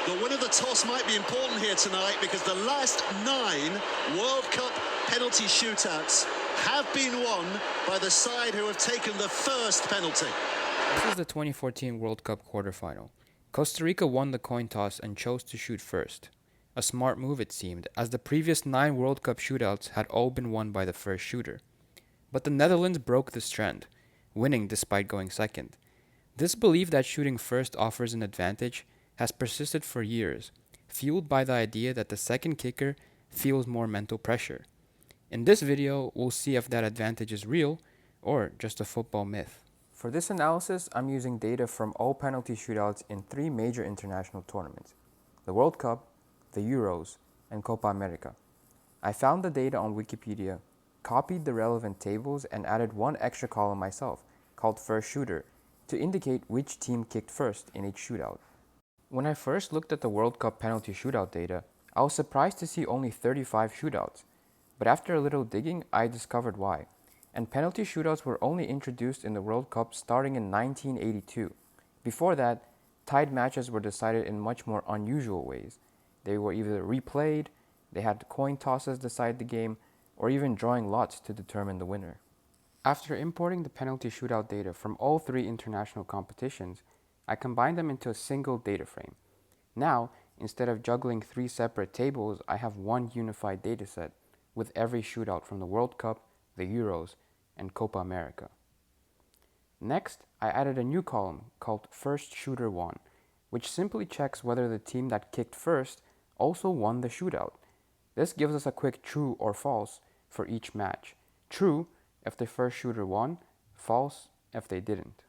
The win of the toss might be important here tonight because the last 9 World Cup penalty shootouts have been won by the side who have taken the first penalty. This is the 2014 World Cup quarterfinal. Costa Rica won the coin toss and chose to shoot first. A smart move it seemed, as the previous 9 World Cup shootouts had all been won by the first shooter. But the Netherlands broke this trend, winning despite going second. This belief that shooting first offers an advantage has persisted for years, fueled by the idea that the second kicker feels more mental pressure. In this video, we'll see if that advantage is real or just a football myth. For this analysis, I'm using data from all penalty shootouts in 3 major international tournaments: the World Cup, the Euros, and Copa América. I found the data on Wikipedia, copied the relevant tables, and added one extra column myself, called First Shooter, to indicate which team kicked first in each shootout. When I first looked at the World Cup penalty shootout data, I was surprised to see only 35 shootouts. But after a little digging, I discovered why. And penalty shootouts were only introduced in the World Cup starting in 1982. Before that, tied matches were decided in much more unusual ways. They were either replayed, they had coin tosses decide the game, or even drawing lots to determine the winner. After importing the penalty shootout data from all 3 international competitions, I combined them into a single data frame. Now, instead of juggling 3 separate tables, I have one unified dataset with every shootout from the World Cup, the Euros, and Copa América. Next, I added a new column called First Shooter Won, which simply checks whether the team that kicked first also won the shootout. This gives us a quick true or false for each match. True if the first shooter won, false if they didn't.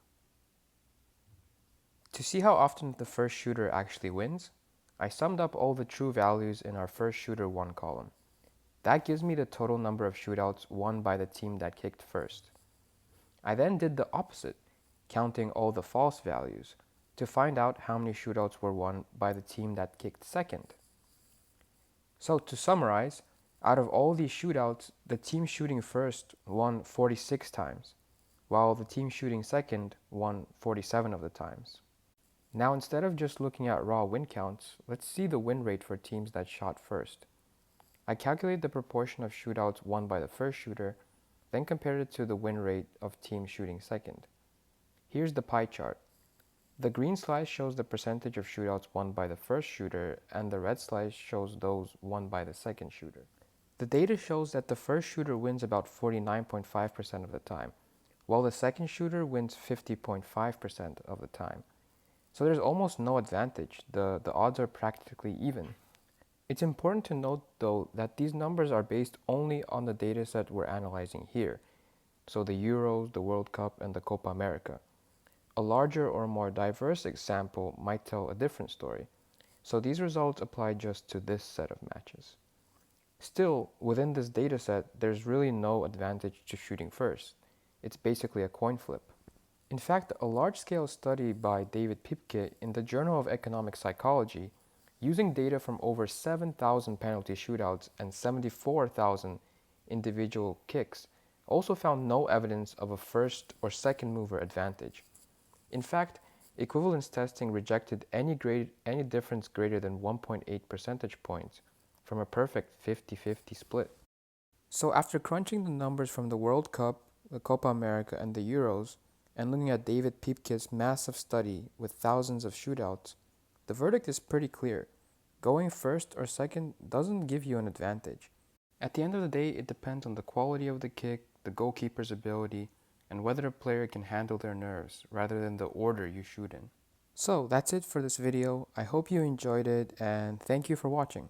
To see how often the first shooter actually wins, I summed up all the true values in our First Shooter Won column. That gives me the total number of shootouts won by the team that kicked first. I then did the opposite, counting all the false values, to find out how many shootouts were won by the team that kicked second. So to summarize, out of all these shootouts, the team shooting first won 46 times, while the team shooting second won 47 of the times. Now, instead of just looking at raw win counts, let's see the win rate for teams that shot first. I calculated the proportion of shootouts won by the first shooter, then compared it to the win rate of teams shooting second. Here's the pie chart. The green slice shows the percentage of shootouts won by the first shooter, and the red slice shows those won by the second shooter. The data shows that the first shooter wins about 49.5% of the time, while the second shooter wins 50.5% of the time. So there's almost no advantage. The odds are practically even. It's important to note, though, that these numbers are based only on the dataset we're analyzing here, so the Euros, the World Cup, and the Copa América. A larger or more diverse example might tell a different story, so these results apply just to this set of matches. Still, within this dataset, there's really no advantage to shooting first. It's basically a coin flip. In fact, a large-scale study by David Pipke in the Journal of Economic Psychology, using data from over 7,000 penalty shootouts and 74,000 individual kicks, also found no evidence of a first or second mover advantage. In fact, equivalence testing rejected any difference greater than 1.8 percentage points from a perfect 50-50 split. So after crunching the numbers from the World Cup, the Copa América, and the Euros, and looking at David Pipke's massive study with thousands of shootouts, the verdict is pretty clear. Going first or second doesn't give you an advantage. At the end of the day, it depends on the quality of the kick, the goalkeeper's ability, and whether a player can handle their nerves rather than the order you shoot in. So that's it for this video. I hope you enjoyed it, and thank you for watching.